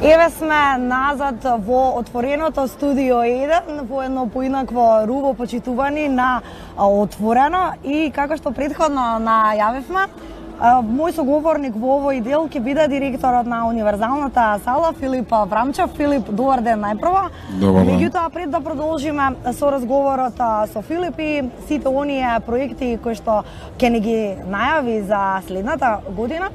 Еве сме назад во отвореното студио 1, во едно поинакво руво почитувани на Отворено и како што претходно најавивме, мој соговорник во овој дел ќе биде директорот на Универзалната сала Филип Врамчев. Филип, добар ден најпрво. Меѓутоа, пред да продолжиме со разговорот со Филип и сите оние проекти кои што ќе ни ги најави за следната година,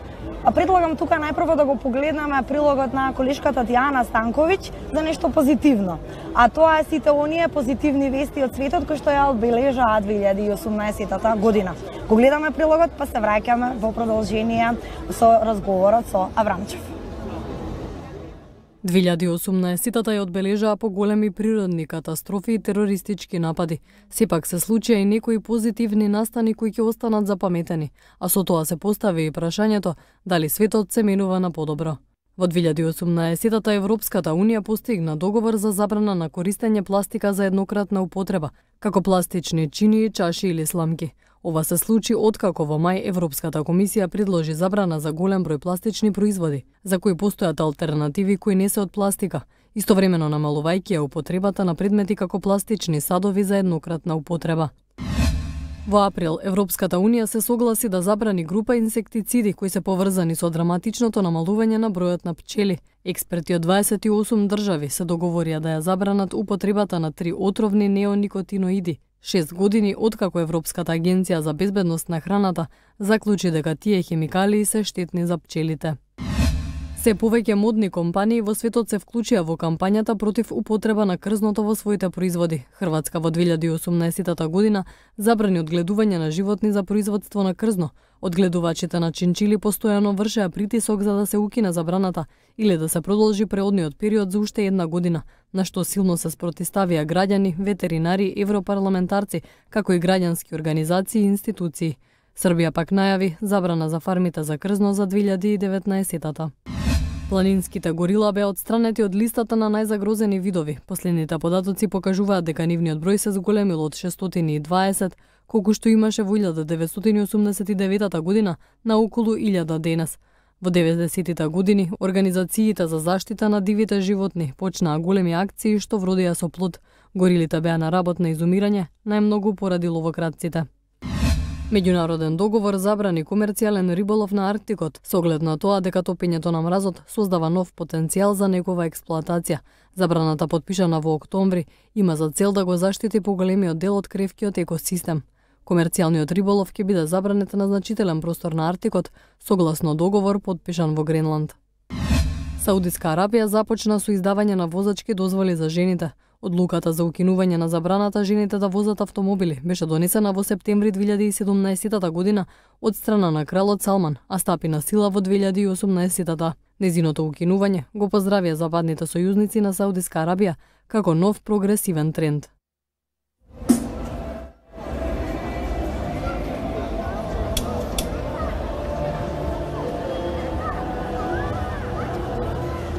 предлагам тука најпрво да го погледнеме прилогот на колешката Тијана Станковиќ за нешто позитивно. А тоа е сите оние позитивни вести од светот кои што ја одбележаа 2018 година. Го гледаме прилогот, па се враќаме во продолжение со разговорот со Аврамчев. 2018-та ја одбележаа поголеми природни катастрофи и терористички напади. Сепак се случија и некои позитивни настани кои ќе останат запаметени, а со тоа се постави и прашањето дали светот се менува на подобро. Во 2018-та Европската Унија постигна договор за забрана на користење пластика за еднократна употреба, како пластични чинии, чаши или сламки. Ова се случи откако во мај Европската комисија предложи забрана за голем број пластични производи, за кои постојат алтернативи кои не се од пластика, истовремено намалувајќи ја употребата на предмети како пластични садови за еднократна употреба. Во април, Европската Унија се согласи да забрани група инсектициди кои се поврзани со драматичното намалување на бројот на пчели. Експерти од 28 држави се договорија да ја забранат употребата на 3 отровни неоникотиноиди, 6 години откако Европската агенција за безбедност на храната заклучи дека тие хемикалии се штетни за пчелите. Се повеќе модни компании во светот се вклучија во кампањата против употреба на крзното во своите производи. Хрватска во 2018 година забрани одгледување на животни за производство на крзно. Одгледувачите на чинчили постојано вршеа притисок за да се укине забраната или да се продолжи преодниот период за уште една година, на што силно се спротивставија граѓани, ветеринари, европарламентарци, како и граѓански организации и институции. Србија пак најави забрана за фармите за крзно за 2019-та. Планинските горила беа отстранети од листата на најзагрозени видови. Последните податоци покажуваат дека нивниот број се зголемил од 620, колку што имаше во 1989 година на околу 1000 денес. Во 90-тите години организациите за заштита на дивите животни почнаа големи акции што вродија со плод. Горилите беа на работ на изумирање, најмногу поради ловокраците. Меѓународен договор забрани комерцијален риболов на Арктикот, со оглед на тоа дека топењето на мразот создава нов потенцијал за негова експлоатација. Забраната, подпишана во октомври, има за цел да го заштити поголемиот дел од кревкиот екосистем. Комерцијалниот риболов ќе биде забранет на значителен простор на Арктикот, согласно договор подпишан во Гренланд. Саудиска Арабија започна со издавање на возачки дозволи за жените. Одлуката за укинување на забраната жените да возат автомобили беше донесена во септември 2017 година од страна на кралот Салман, а стапи на сила во 2018-та. Незиното укинување го поздравија западните сојузници на Саудиска Арабија како нов прогресивен тренд.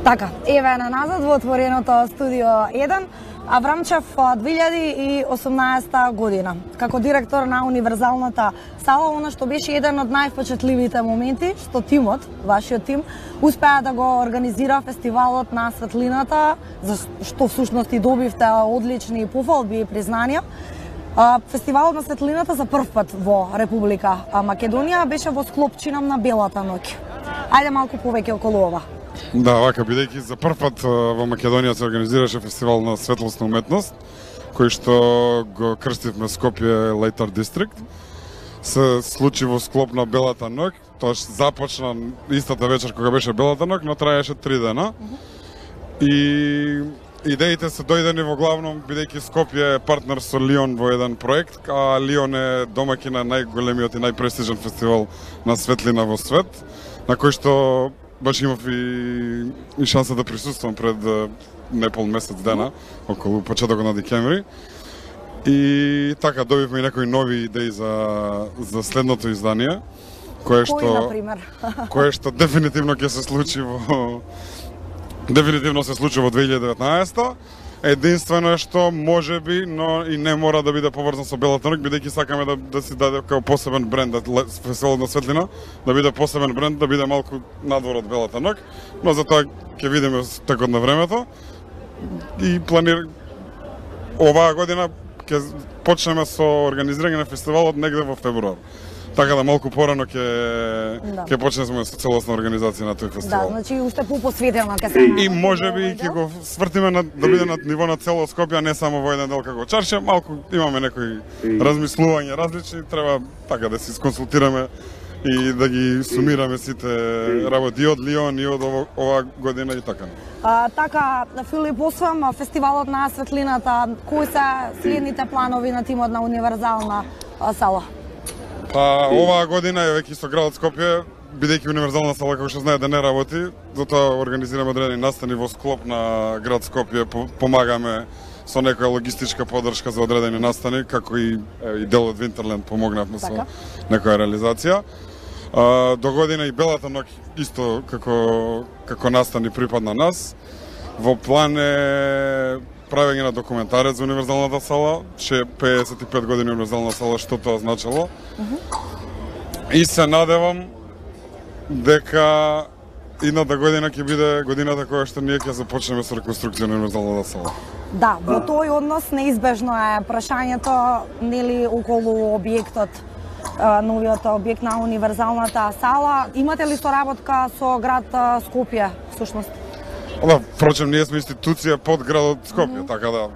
Така, еве на назад во отвореното студио 1, Аврамчев 2018 година. Како директор на Универзалната сала, она што беше еден од највпечатливите моменти, што тимот, вашиот тим, успеа да го организира фестивалот на светлината, за што всушност и добивте одлични пофалби и признанија. Фестивалот на светлината за прв пат во Република Македонија беше во склопчина на Белата ноќ. Ајде малку повеќе околу ова. Да, вака, бидејќи за прв пат во Македонија се организираше фестивал на светлосна уметност, кој што го крстивме Скопје Лейтар Дистрикт. Се случи во склоп на Белата ноќ, тоа започна истата вечер кога беше Белата ноќ, но траеше 3 дена. И идеите се дојдени во главном бидејќи Скопје е партнер со Лион во еден проект, а Лион е домаќин на најголемиот и најпрестижен фестивал на светлина во свет, на кој што баш имав и шанса да присуствам пред непол месец дена, околу почетокот на декември. И така добивме и некои нови идеи за следното издание, кое што дефинитивно ќе се случи во 2019, Единствено е што може би, но и не мора да биде поврзан со Белата ноќ, бидејќи сакаме да си даде како посебен бренд, фестивалот на светлина, да биде посебен бренд, да биде малку надвор од Белата ноќ, но за тоа ќе видиме текот на времето и оваа година ќе почнеме со организирање на фестивалот негде во февруар. Така да малку порано ќе почнеме со целосна организација на тој фестивал. Да, значи уште посветено ќе се. И можеби ќе го свртиме да биде на ниво на цело Скопје, не само во еден дел како Чаршија, малку имаме некои размислувања различни, треба така да се консултираме и да ги сумираме сите работи и од Лион и од оваа година и така. Така, Филип, освен фестивалот на светлината, кои се следните планови на тимот на Универзална сала? Оваа година е веќе со градот Скопје, бидејќи Универзална сала, како што знаете, не работи, затоа организираме одредени настани во склоп на град Скопје, помагаме со некоја логистичка поддршка за одредени настани, како и дел од Винтерленд помогнавме со некоја реализација. До година и Белата ноќ исто како настани припадна нас. Во план е правење на документарец за Универзалната сала, 55 години Универзална сала, што тоа значило. И се надевам дека идната година ќе биде годината која што ние ќе започнеме со реконструкција на Универзалната сала. Да, во тој однос неизбежно е прашањето нели околу објектот, новиот објект на Универзалната сала. Имате ли соработка со град Скопје всушност? Да, впрочем, ние сме институција под градот Скопје, така да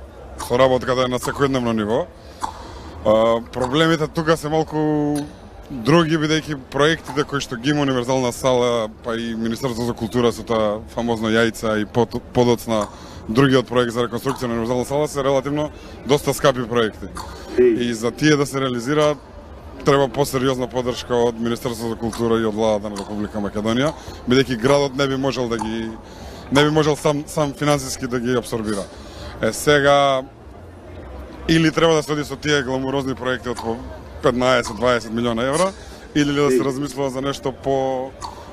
соработката е на секојдневно ниво. Проблемите тука се малку други, бидејќи проектите кои што ги има Универзална сала, па и Министерството за култура со тоа фамозно јајца и подоцна другиот проект за реконструкција на Универзална сала се релативно доста скапи проекти. И за тие да се реализираат треба посериозна поддршка од Министерството за култура и од владата на Република Македонија, бидејќи градот не би можел сам финансиски да ги абсорбира. Сега или треба да се оди со тие гламурозни проекти од 15-20 милиона евра, или да се размислува за нешто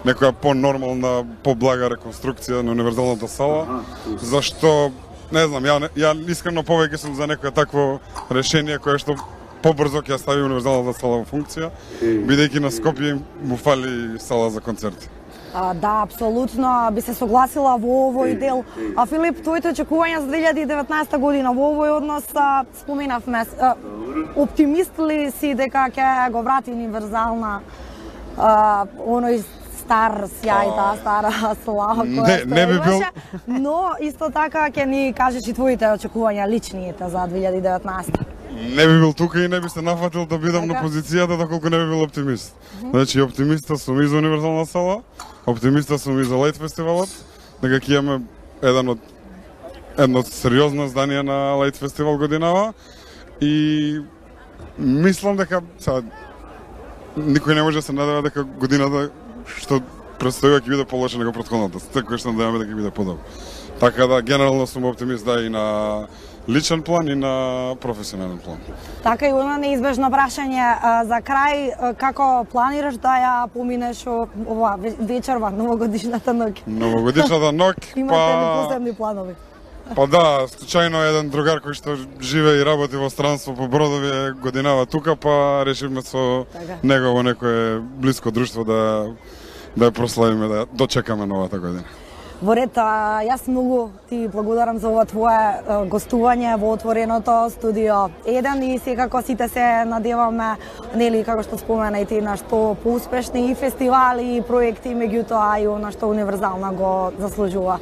некоја по-нормална, по-блага реконструкција на Универзалната сала, зашто, не знам, ја искрено повеќе сум за некоја такво решение кое што побрзо ќе стави Универзалната сала во функција, бидејќи на Скопје му фали сала за концерти. Да, апсолутно би се согласила во овој дел. Филип, твоите очекувања за 2019 година во овој однос споменавме. Оптимист ли си дека ќе го врати Универзална оној стар сјај, таа стара слава која не би бил, но исто така ќе ни кажеш и твоите очекувања личните за 2019? Не би бил тука и не би се нафатил да бидам на позицијата доколку не би бил оптимист. Значи, оптимиста сум и за Универзална сала, оптимиста сум и за Лајт фестивалот, дека ќе имаме едно сериозно здание на Лајт фестивал годинава и мислам дека никој не може да се надева дека годината што предстојува ќе биде полоша него претходната. Секој што надеваме дека ќе биде подобро. Така да генерално сум оптимист и на личен план и на професионален план. Така и едно неизбежно прашање за крај, како планираш да ја поминеш ова вечерва, новогодишната ноќ? Новогодишната ноќ, Имате ли посебни планови? Па да, случајно еден другар кој што живее и работи во странство по бродови е годинава тука, па решивме со него во некое блиско друштво да ја прославиме, да дочекаме новата година. Во ред, јас многу ти благодарам за ова твое гостување во отвореното студио 1 и секако сите се надеваме, нели, како што спомена и ти, на што поуспешни и фестивали и проекти, меѓутоа и она што Универзална го заслужува.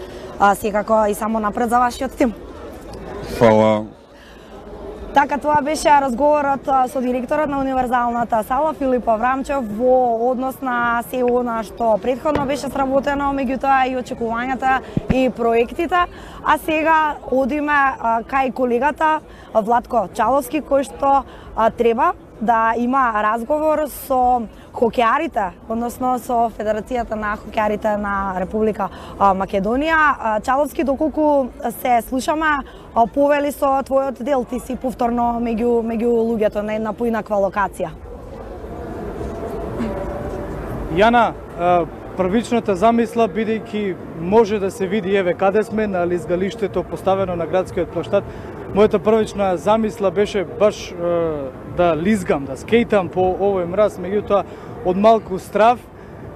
Секако и само напред за вашиот тим. Фала. Така, тоа беше разговорот со директорот на Универзалната сала Филип Аврамчев во однос на се она што претходно беше сработено, меѓутоа и очекувањата и проектите. А сега одиме кај колегата Владко Чаловски, кој што треба да има разговор со хокеарите, односно со Федерацијата на хокеарите на Република Македонија. Чаловски, доколку се слушаме, повели со твојот дел, ти си повторно меѓу луѓето на една поинаква локација. Јана, првичната замисла, бидејќи може да се види еве каде сме на лизгалиштето поставено на градскиот площад, мојата првична замисла беше баш да лизгам, да скейтам по овој мраз, меѓутоа од малку страв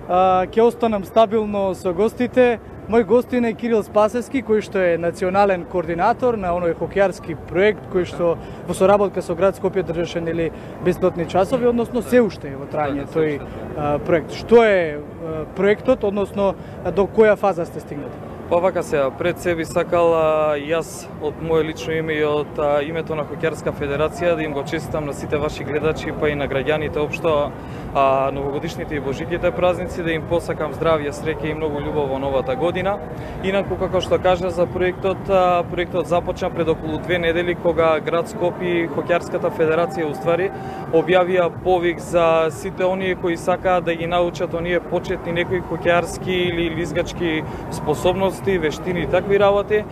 ќе останам стабилно со гостите. Мој гостин е Кирил Спасевски, кој што е национален координатор на оној хокејарски проект кој што во соработка со град Скопје држеше нели бесплатни часови, односно се уште е во трајање тој проект. Што е проектот, односно до која фаза сте стигнати? Па вака сега, пред се би сакал јас од моје лично име и од името на Хокејарска федерација да им го честитам на сите ваши гледачи, па и на граѓаните општо новогодишните и божиките празници, да им посакам здравје, среќа и многу љубов во новата година. Инаку, како што кажа за проектот започна пред околу 2 недели кога град Скопје и Хокејарската федерација уствари објавија повик за сите оние кои сакаат да ги научат оние почетни некои хокејарски или лизгачки способности, вештини и такви работи.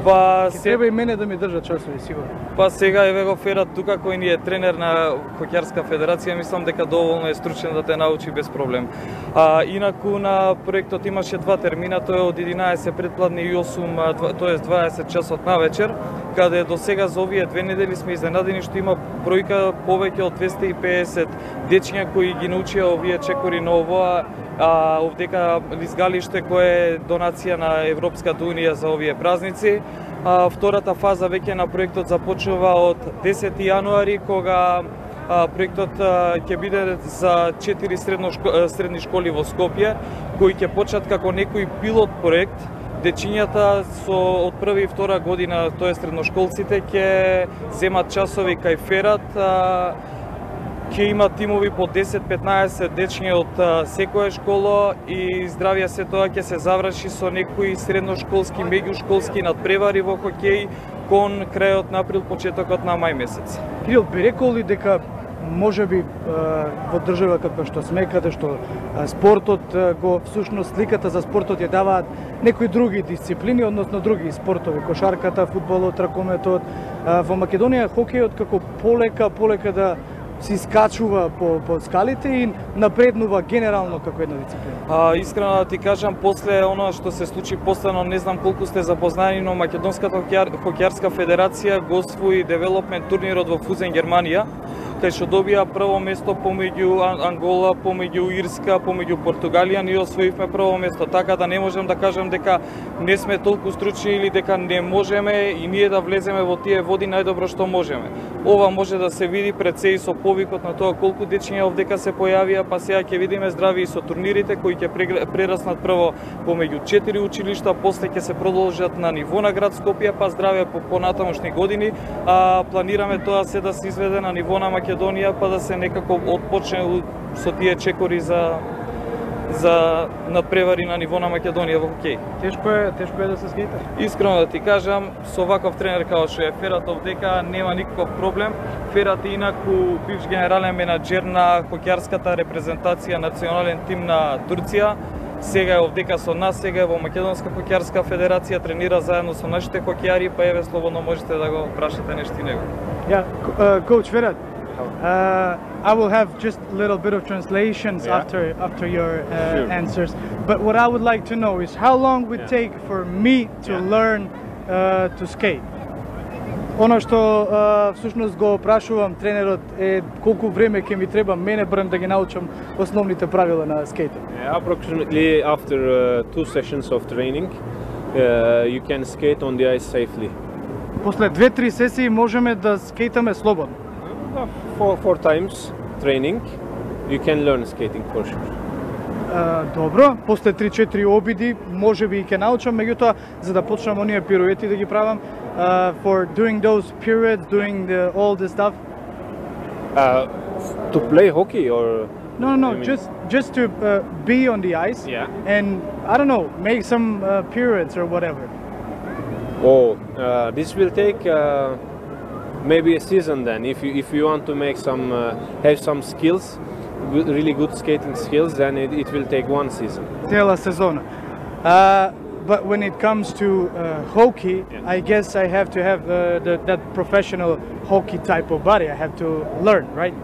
Па треба и мене да ми држат часови, сигурно. Па сега еве го Ферат тука кој ни е тренер на Хокејарска федерација, мислам дека доволно е стручен да те научи без проблем. Инаку на проектот имаше 2 термина, тоа е од 11 предпладни и 8, тоест 20 часот на вечер, каде до сега за овие 2 недели сме изненадени што има бројка повеќе од 250 дечиња кои ги научија овие чекори на овоа овдека лизгалиште кое е донација на Европската унија за овие празници. Втората фаза веќе на проектот започнува од 10 јануари кога проектот ќе биде за 4 средни школи во Скопје кои ќе почнат како некој пилот проект. Дечињата од прва и втора година, тоа е средношколците, ќе земат часови кај Ферат, ќе има тимови по 10-15 дечиња од секоја школа и здравје се тоа ќе се заврши со некои средношколски, меѓушколски надпревари во хокеј кон крајот на април, почетокот на мај месец. Кирил, би рекол ли дека можеби во држава како што сме, каде што спортот го всушност сликата за спортот ја даваат некои други дисциплини, односно други спортови, кошарката, фудбалот, ракометот, во Македонија хокејот како полека да се искачува по скалите и напреднува генерално како една дисциплина. Искрено да ти кажам, после оно што се случи последно, не знам колку сте запознани, но Македонската хокејарска федерација го освои девелопмент турнирот во Фузен, Германија, кај што добија прво место помеѓу Ангола, помеѓу Ирска, помеѓу Португалија, ние освоивме прво место, така да не можам да кажам дека не сме толку стручни или дека не можеме и ние да влеземе во тие води најдобро што можеме. Ова може да се види пред се и со повикот на тоа колку дечиња овдека се појавија, па сега ќе видиме здрави и со турнирите кои ќе прераснат прво помеѓу 4 училишта, после ќе се продолжат на ниво на град Скопје, па здраве по понатамошни години, планираме тоа се да се изведе на ниво на Македонија, па да се некако отпочне со тие чекори за надпревари на ниво на Македонија во хокеј. Тешко е да се скејта. Искрено да ти кажам, со ваков тренер како што е Ферат овдека нема никаков проблем. Ферат е инаку бивш генерален менаџер на хокејарската репрезентација национален тим на Турција. Сега е овдека со нас, сега е во Македонска хокејарска федерација, тренира заедно со нашите хокејари, па еве слободно можете да го прашате нешто и него. Coach Ferhat, I will have just a little bit of translations after your answers. But what I would like to know is how long would take for me to learn to skate? Оно што всушност го прашувам тренерот е колку време ќе ми треба мене барем да ги научам основните правила на скейтот. Approximately after 2 sessions of training, you can skate on the ice safely. После 2-3 сесии можеме да скейтаме слободно. 4 times training, you can learn skating for sure. Добро, после 3-4 обиди можеби и ќе научам, меѓутоа за да почнам оние пируети да ги правам, for doing those periods, doing all the stuff. To play hockey or? No, just to be on the ice and I don't know, make some periods or whatever. This will take maybe a season then. If you want to make some have some skills, really good skating skills, then it will take 1 season. Цела сезона. But when it comes to hockey, I guess I have to have that professional hockey type of body. I have to learn, right?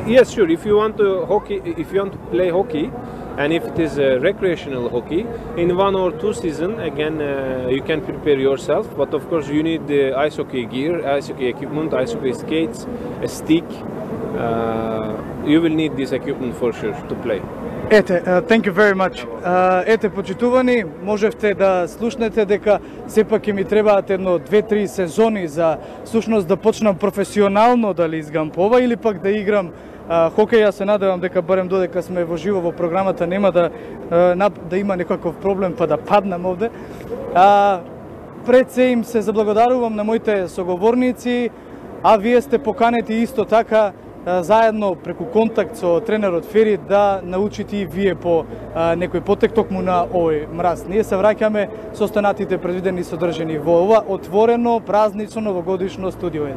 Yes, sure. If you want to play hockey, And if it is recreational hockey, in 1 or 2 seasons, again, you can prepare yourself. But of course, you need the ice hockey gear, ice hockey equipment, ice hockey skates, a stick. You will need this equipment for sure to play. Ете, thank you very much. Ете, почитувани, можевте да слушнете дека сепак ќе ми требаат едно 2-3 сезони за всушност да почнам професионално да лизгам по ова или пак да играм хокеј. Јас се надевам дека барем додека сме во живо во програмата нема да има некаков проблем па да паднам овде. Пред се им се заблагодарувам на моите соговорници, а вие сте поканети исто така заедно преку контакт со тренерот Фери да научите и вие по некој потек токму на овој мраз. Ние се враќаме со останатите предвидени содржани во ова отворено празнично новогодишно студио 1.